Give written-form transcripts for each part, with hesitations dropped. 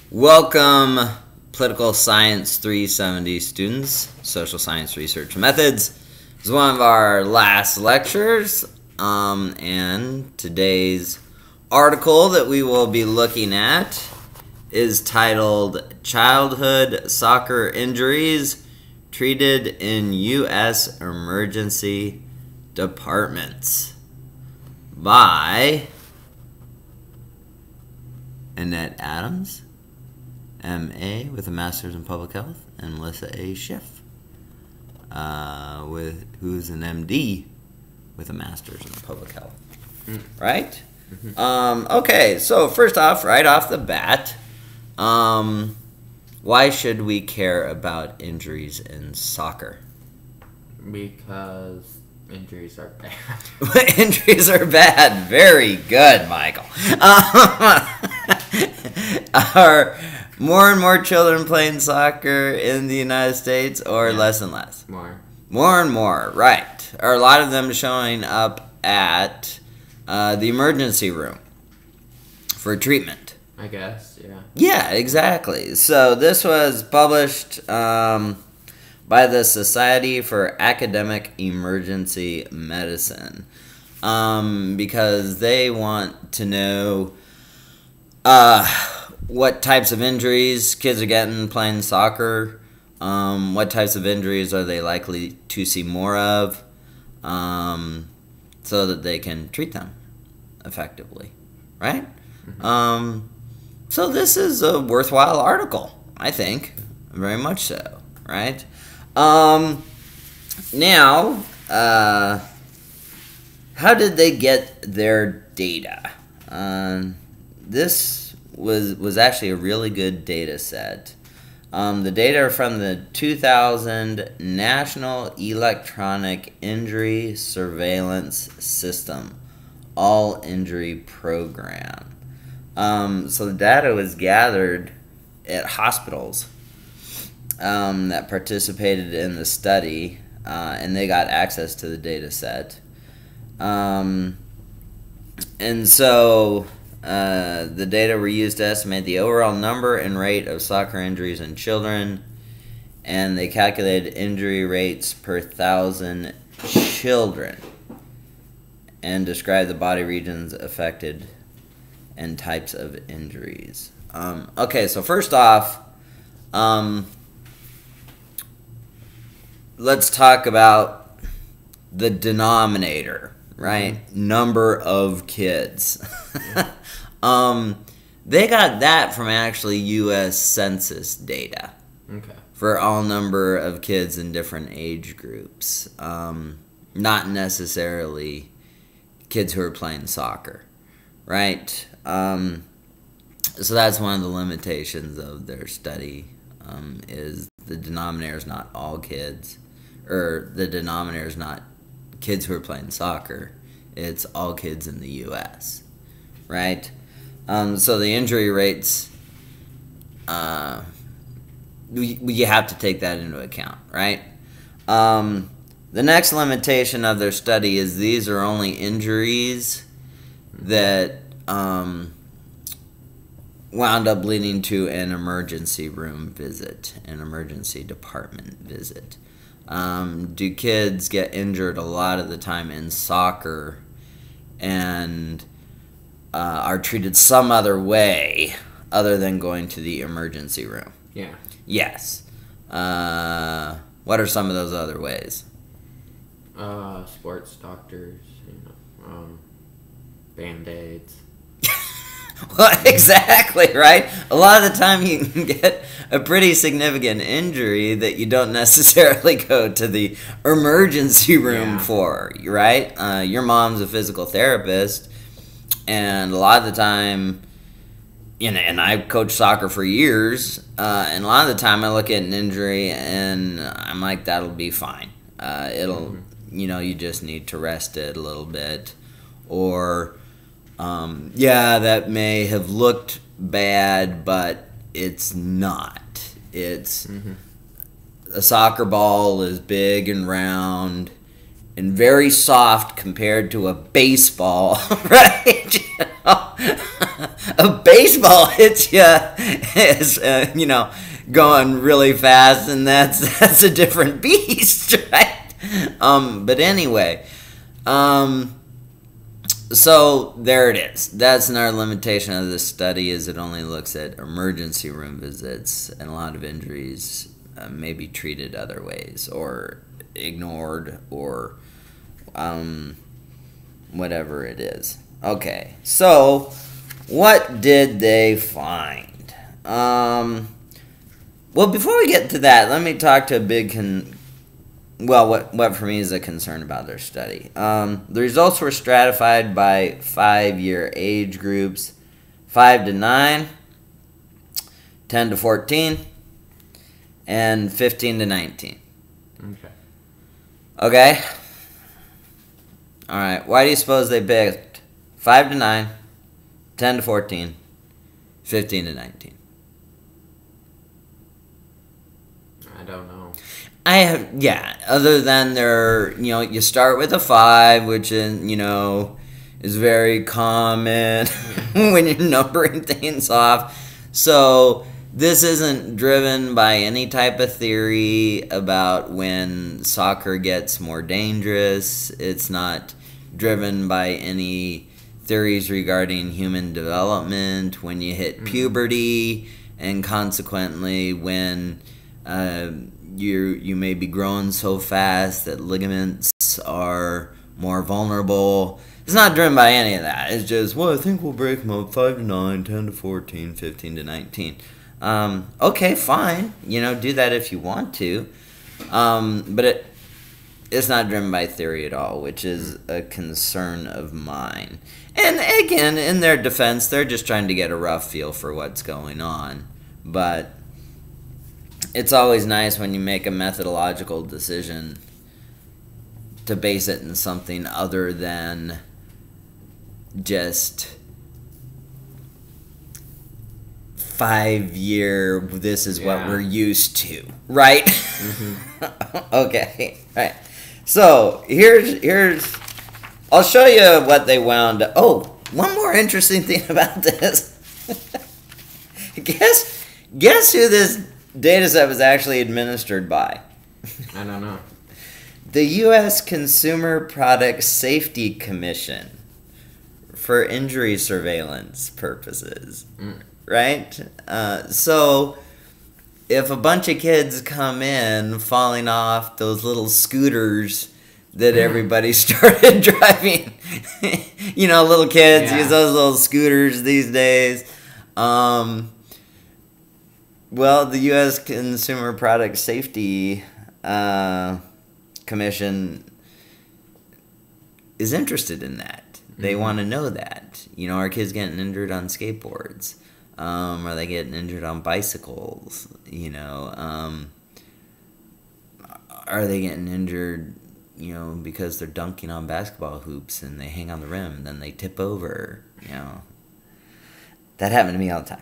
Welcome, Political Science 370 students, Social Science Research Methods. This is one of our last lectures, and today's article that we will be looking at is titled Childhood Soccer Injuries Treated in U.S. Emergency Departments by Annette Adams, M.A. with a Master's in Public Health, and Melissa A. Schiff, who's an M.D. with a Master's in Public Health. Right? Okay, so first off, right off the bat, why should we care about injuries in soccer? Because injuries are bad. Injuries are bad. Very good, Michael. Are more and more children playing soccer in the United States, or less and less? More. More and more, right. Are a lot of them showing up at the emergency room for treatment? I guess, yeah. Yeah, exactly. So this was published by the Society for Academic Emergency Medicine because they want to know what types of injuries kids are getting playing soccer, what types of injuries are they likely to see more of, so that they can treat them effectively, right? So this is a worthwhile article, I think, very much so, right? Now, how did they get their data? This was actually a really good data set. The data are from the 2000 National Electronic Injury Surveillance System All Injury Program. So the data was gathered at hospitals that participated in the study, and they got access to the data set. And so the data were used to estimate the overall number and rate of soccer injuries in children, and they calculated injury rates per 1,000 children and described the body regions affected and types of injuries. Okay, so first off, let's talk about the denominator, right? Number of kids. They got that from actually U.S. Census data. Okay. For all number of kids in different age groups. Not necessarily kids who are playing soccer, right? So that's one of the limitations of their study, is the denominator is not all kids, or the denominator is not kids who are playing soccer. It's all kids in the U.S., right? So the injury rates, you have to take that into account, right? The next limitation of their study is these are only injuries that wound up leading to an emergency room visit, an emergency department visit. Do kids get injured a lot of the time in soccer and are treated some other way other than going to the emergency room? Yeah. Yes. What are some of those other ways? Sports doctors, Band-Aids. Well, exactly, right? A lot of the time you can get a pretty significant injury that you don't necessarily go to the emergency room for, right? Your mom's a physical therapist, and a lot of the time, and I coached soccer for years, and a lot of the time I look at an injury and I'm like, that'll be fine. You just need to rest it a little bit, or that may have looked bad, but it's not. It's a soccer ball is big and round and very soft compared to a baseball, right? a baseball hits you is, going really fast, and that's a different beast, right? But anyway, so there it is. That's another limitation of this study, is it only looks at emergency room visits, and a lot of injuries may be treated other ways, or ignored, or whatever it is. Okay, so what did they find? Well, before we get to that, let me talk to a big what for me is a concern about their study. The results were stratified by 5-year age groups: 5 to 9, 10 to 14, and 15 to 19. Okay? Alright, why do you suppose they picked 5 to 9, 10 to 14, 15 to 19? I don't know. Other than you start with a 5, which is very common when you're numbering things off. So this isn't driven by any type of theory about when soccer gets more dangerous. It's not driven by any theories regarding human development, when you hit puberty, and consequently when you may be growing so fast that ligaments are more vulnerable. It's not driven by any of that. It's just, well, I think we'll break them up 5 to 9, 10 to 14, 15 to 19. Okay, fine. Do that if you want to. But it's not driven by theory at all, which is a concern of mine. And again, in their defense, they're just trying to get a rough feel for what's going on. But it's always nice when you make a methodological decision to base it in something other than just 5-year, this is what we're used to, right? Mm-hmm. Okay, right. So here's I'll show you what they wound up. Oh, one more interesting thing about this. Guess who this data set was actually administered by? I don't know. The U.S. Consumer Product Safety Commission for injury surveillance purposes. Right? So if a bunch of kids come in falling off those little scooters that everybody started driving, little kids use those little scooters these days. Well, the U.S. Consumer Product Safety Commission is interested in that. They want to know that. Are kids getting injured on skateboards? Are they getting injured on bicycles? Are they getting injured, because they're dunking on basketball hoops and they hang on the rim and then they tip over? That happened to me all the time.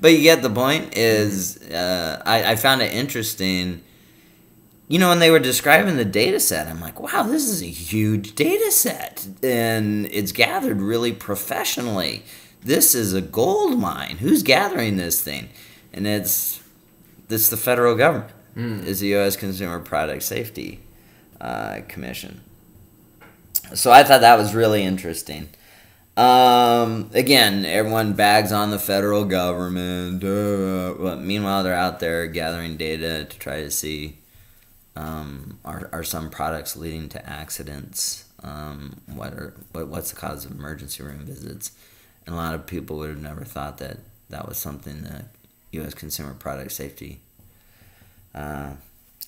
But you get the point. I found it interesting. When they were describing the data set, I'm like, wow, this is a huge data set. And it's gathered really professionally. This is a gold mine. Who's gathering this thing? And it's the federal government. It's the U.S. Consumer Product Safety Commission. So I thought that was really interesting. Again, everyone bags on the federal government. But meanwhile, they're out there gathering data to try to see are some products leading to accidents? What's the cause of emergency room visits? And a lot of people would have never thought that was something the U.S. Consumer Product Safety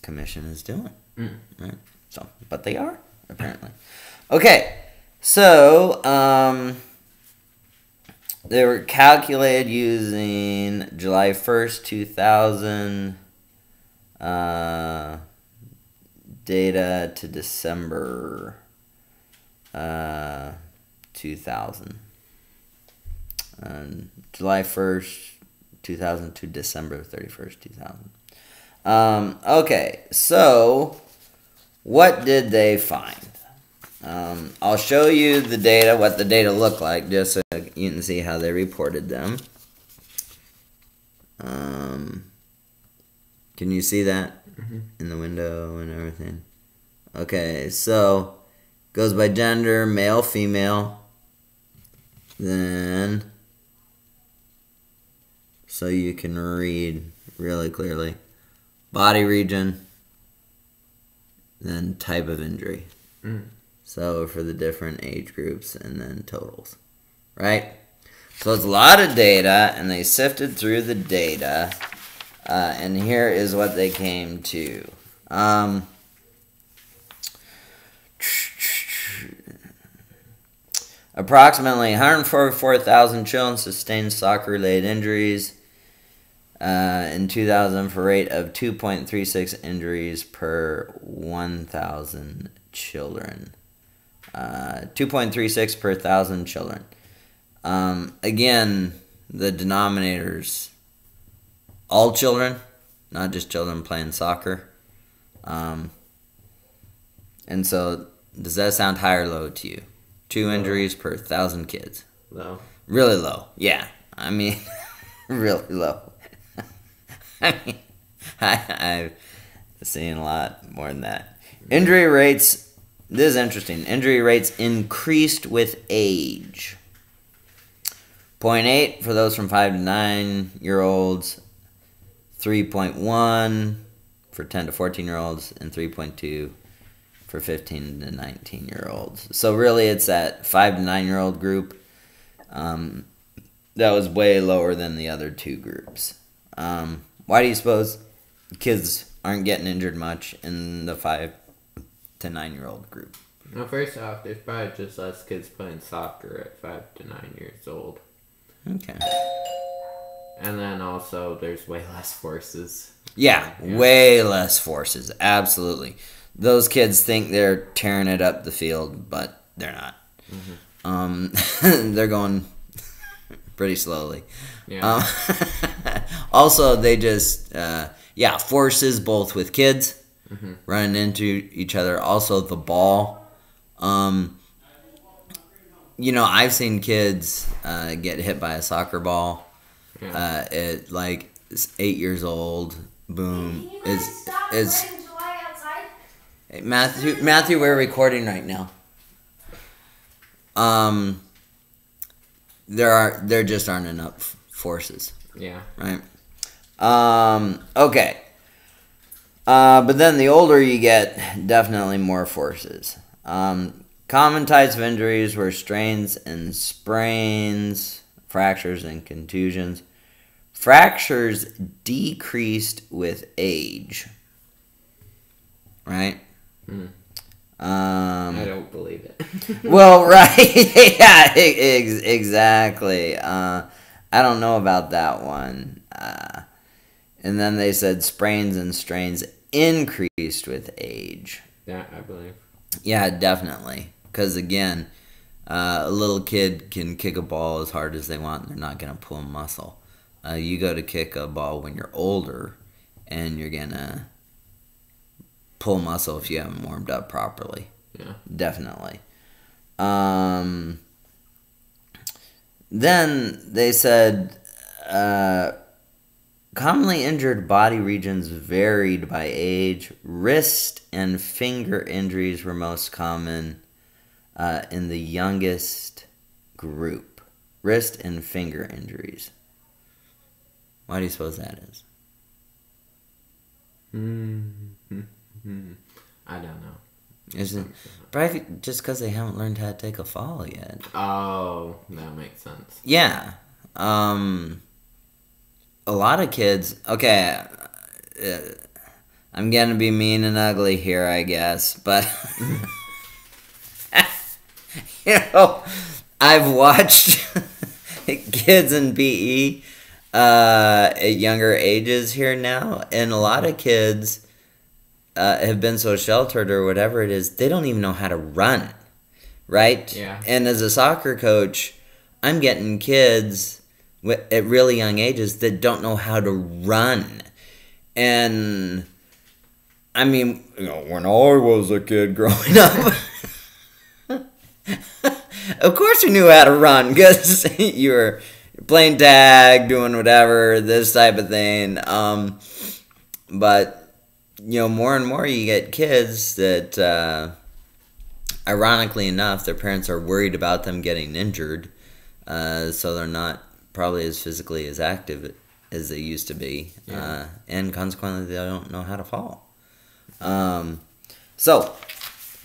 Commission is doing. Right? So, but they are, apparently. Okay, so they were calculated using July 1st, 2000 data to December 2000. July 1st, 2000 to December 31st, 2000. Okay, so what did they find? I'll show you the data, what the data look like, just so you can see how they reported them. Can you see that in the window and everything? Okay, so goes by gender, male, female. Then, so you can read really clearly, body region, then type of injury. So for the different age groups and then totals, right? So it's a lot of data, and they sifted through the data, and here is what they came to. Approximately 144,000 children sustained soccer-related injuries in 2000 for a rate of 2.36 injuries per 1,000 children. 2.36 per 1,000 children. Again, the denominators, all children, not just children playing soccer. And so, does that sound high or low to you? 2 injuries per 1,000 kids. Low. Really low. Yeah. I mean, really low. I mean, I've seen a lot more than that. Injury rates, this is interesting. Injury rates increased with age. 0.8 for those from 5 to 9-year-olds, 3.1 for 10 to 14-year-olds, and 3.2 for 15 to 19-year-olds. So really it's that 5 to 9-year-old group that was way lower than the other two groups. Why do you suppose kids aren't getting injured much in the 5 to 9-year-old group? Well, first off, there's probably just less kids playing soccer at 5 to 9 years old. Okay. And then also, there's way less forces. Yeah, way less forces. Absolutely. Those kids think they're tearing it up the field, but they're not. They're going pretty slowly. Yeah. Also, they just, forces both with kids running into each other. Also, the ball. I've seen kids get hit by a soccer ball at like 8 years old. Boom. Hey, Matthew, we're recording right now. There just aren't enough forces. Yeah. Right. Okay. But then the older you get, definitely more forces. Common types of injuries were strains and sprains, fractures and contusions. Fractures decreased with age. Right? I don't believe it. Well, right. Yeah, exactly. I don't know about that one. And then they said sprains and strains increased with age. Yeah, I believe. Yeah, definitely. Because, again, a little kid can kick a ball as hard as they want, and they're not going to pull a muscle. You go to kick a ball when you're older, and you're going to pull muscle if you haven't warmed up properly. Yeah. Definitely. Then they said commonly injured body regions varied by age. Wrist and finger injuries were most common in the youngest group. Wrist and finger injuries. Why do you suppose that is? I don't know. Isn't probably just because they haven't learned how to take a fall yet? Oh, that makes sense. Yeah. A lot of kids. Okay, I'm gonna be mean and ugly here, I guess, but I've watched kids in PE at younger ages here now, and a lot of kids have been so sheltered or whatever it is, they don't even know how to run, right? Yeah. And as a soccer coach, I'm getting kids at really young ages that don't know how to run. And, I mean, when I was a kid growing up, Of course you knew how to run because you were playing tag, doing whatever, this type of thing. But, more and more you get kids that, ironically enough, their parents are worried about them getting injured. So they're not probably as physically as active as they used to be. Yeah. And consequently, they don't know how to fall. So,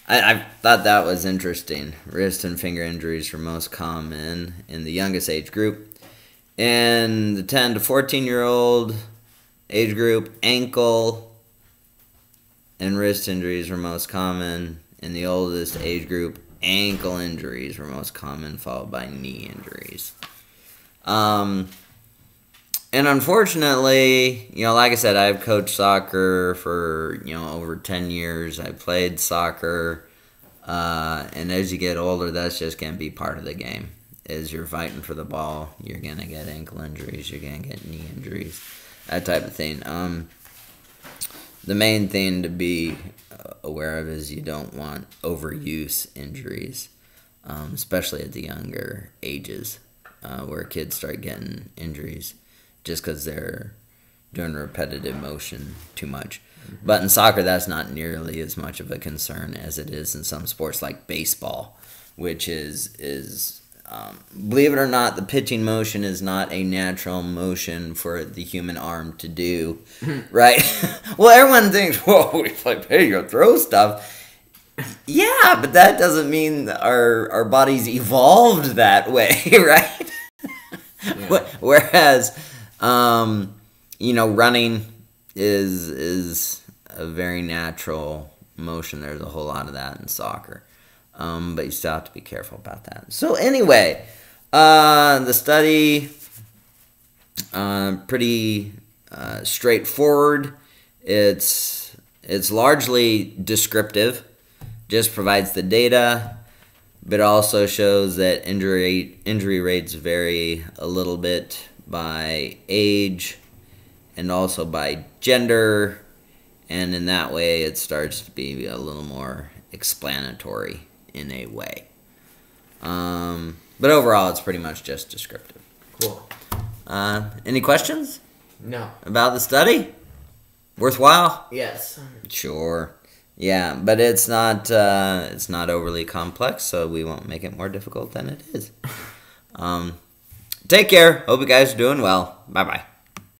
I thought that was interesting. Wrist and finger injuries are most common in the youngest age group. In the 10 to 14-year-old age group, ankle and wrist injuries were most common. In the oldest age group, ankle injuries were most common, followed by knee injuries. And unfortunately, like I said, I've coached soccer for, over 10 years. I played soccer. And as you get older, that's just going to be part of the game. As you're fighting for the ball, you're going to get ankle injuries, you're going to get knee injuries, that type of thing. The main thing to be aware of is you don't want overuse injuries, especially at the younger ages, where kids start getting injuries just because they're doing repetitive motion too much. But in soccer, that's not nearly as much of a concern as it is in some sports like baseball, which is believe it or not, the pitching motion is not a natural motion for the human arm to do, right? Well, everyone thinks, whoa, we play pitch, throw stuff. Yeah, but that doesn't mean our bodies evolved that way, right? Yeah. Whereas, running is a very natural motion. There's a whole lot of that in soccer. But you still have to be careful about that. So anyway, the study, pretty straightforward. It's largely descriptive, just provides the data, but also shows that injury rates vary a little bit by age and also by gender, and in that way it starts to be a little more explanatory in a way. But overall, it's pretty much just descriptive. Cool. Any questions? No. About the study? Worthwhile? Yes. Sure. Yeah, but it's not overly complex, so we won't make it more difficult than it is. Take care. Hope you guys are doing well. Bye-bye.